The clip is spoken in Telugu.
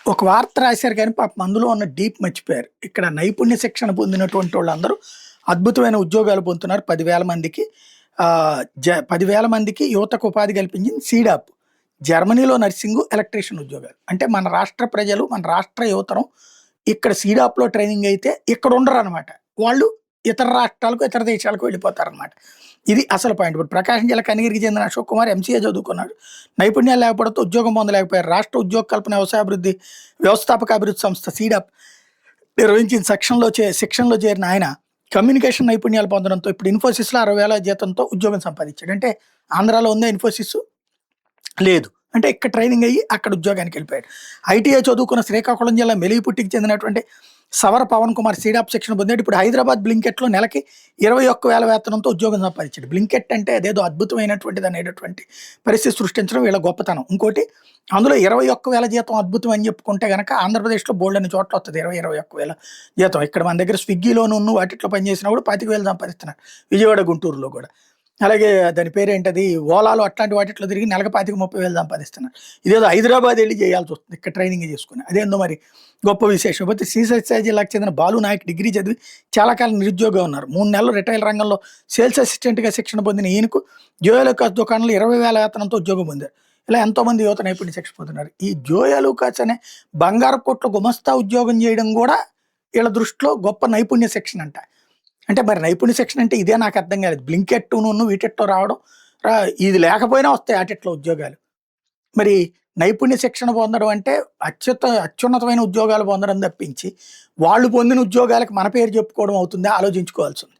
ఒక వార్త రాశారు కానీ పాపం అందులో ఉన్న డీప్ మర్చిపోయారు. ఇక్కడ నైపుణ్య శిక్షణ పొందినటువంటి వాళ్ళందరూ అద్భుతమైన ఉద్యోగాలు పొందుతున్నారు 10,000 మందికి. 10,000 మందికి యువతకు ఉపాధి కల్పించింది సీడాప్. జర్మనీలో నర్సింగు, ఎలక్ట్రీషియన్ ఉద్యోగాలు. అంటే మన రాష్ట్ర ప్రజలు, మన రాష్ట్ర యువతరం ఇక్కడ సీడాప్‌లో ట్రైనింగ్ అయితే ఇక్కడ ఉండరనమాట. వాళ్ళు ఇతర రాష్ట్రాలకు, ఇతర దేశాలకు వెళ్ళిపోతారనమాట. ఇది అసలు పాయింట్. ఇప్పుడు ప్రకాశం జిల్లా కనిగిరికి చెందిన అశోక్ కుమార్ ఎంసీఏ చదువుకున్నాడు. నైపుణ్యాలు లేకపోవడంతో ఉద్యోగం పొందలేకపోయారు. రాష్ట్ర ఉద్యోగ కల్పన వ్యవసాయాభివృద్ధి వ్యవస్థాపక అభివృద్ధి సంస్థ సీడాప్ నిర్వహించిన శిక్షణలో చేరిన ఆయన కమ్యూనికేషన్ నైపుణ్యాలు పొందడంతో ఇప్పుడు ఇన్ఫోసిస్‌లో 60,000 జీతంతో ఉద్యోగం సంపాదించాడు. అంటే ఆంధ్రాలో ఉందా ఇన్ఫోసిస్? లేదు. అంటే ఇక్కడ ట్రైనింగ్ అయ్యి అక్కడ ఉద్యోగానికి వెళ్ళిపోయాడు. ఐటీఐ చదువుకున్న శ్రీకాకుళం జిల్లా మెలిగిపుట్టికి చెందినటువంటి సవర పవన్ కుమార్ సీడాప్ శిక్షణ పొందాడు. ఇప్పుడు హైదరాబాద్ బ్లింకెట్‌లో నెలకి 21,000 వేతనంతో ఉద్యోగం సంపాదించాడు. బ్లింకెట్ అంటే అదేదో అద్భుతమైనటువంటిది అనేటటువంటి పరిస్థితి సృష్టించడం వీళ్ళ గొప్పతనం. ఇంకోటి అందులో 21,000 జీతం అద్భుతం అని చెప్పుకుంటే గనక ఆంధ్రప్రదేశ్‌లో బోలెడన్ని చోట్ల వస్తది 21,000 జీతం. ఇక్కడ మన దగ్గర స్విగ్గీలోను వాటిట్లో పనిచేసినా కూడా 25,000 సంపాదిస్తున్నారు. విజయవాడ, గుంటూరులో కూడా. అలాగే దాని పేరేంటది ఓలాలో అట్లాంటి వాటిట్లో తిరిగి నెలకు 25,000-30,000 సంపాదిస్తున్నారు. ఇదేదో హైదరాబాద్ వెళ్ళి చేయాల్సొస్తుంది ఇక్కడ ట్రైనింగ్ చేసుకొని. అదేందో మరి గొప్ప విశేషం. పోతే శ్రీసత్య జిల్లాకు చెందిన బాలు నాయక్ డిగ్రీ చదివి చాలా కాలం నిరుద్యోగంగా ఉన్నారు. 3 నెలలు రిటైల్ రంగంలో సేల్స్ అసిస్టెంట్‌గా శిక్షణ పొందిన ఈయనకు జోయలుకాస్ దుకాణంలో 20,000 వేతనంతో ఉద్యోగం పొందారు. ఇలా ఎంతోమంది యువత నైపుణ్య శిక్షణ పొందుతున్నారు. ఈ జోయలుకాస్ అనే బంగారపు కొట్లో గుమస్తా ఉద్యోగం చేయడం కూడా వీళ్ళ దృష్టిలో గొప్ప నైపుణ్య శిక్షణ అంట. అంటే మరి నైపుణ్య శిక్షణ అంటే ఇదే నాకు అర్థం కాలేదు. బ్లింకెట్టును వీటిట్లో రావడం ఇది లేకపోయినా వస్తాయి ఆటిట్లో ఉద్యోగాలు. మరి నైపుణ్య శిక్షణ పొందడం అంటే అత్యున్నతమైన ఉద్యోగాలు పొందడం తప్పించి, వాళ్ళు పొందిన ఉద్యోగాలకు మన పేరు చెప్పుకోవడం అవుతుందా ఆలోచించుకోవాల్సింది.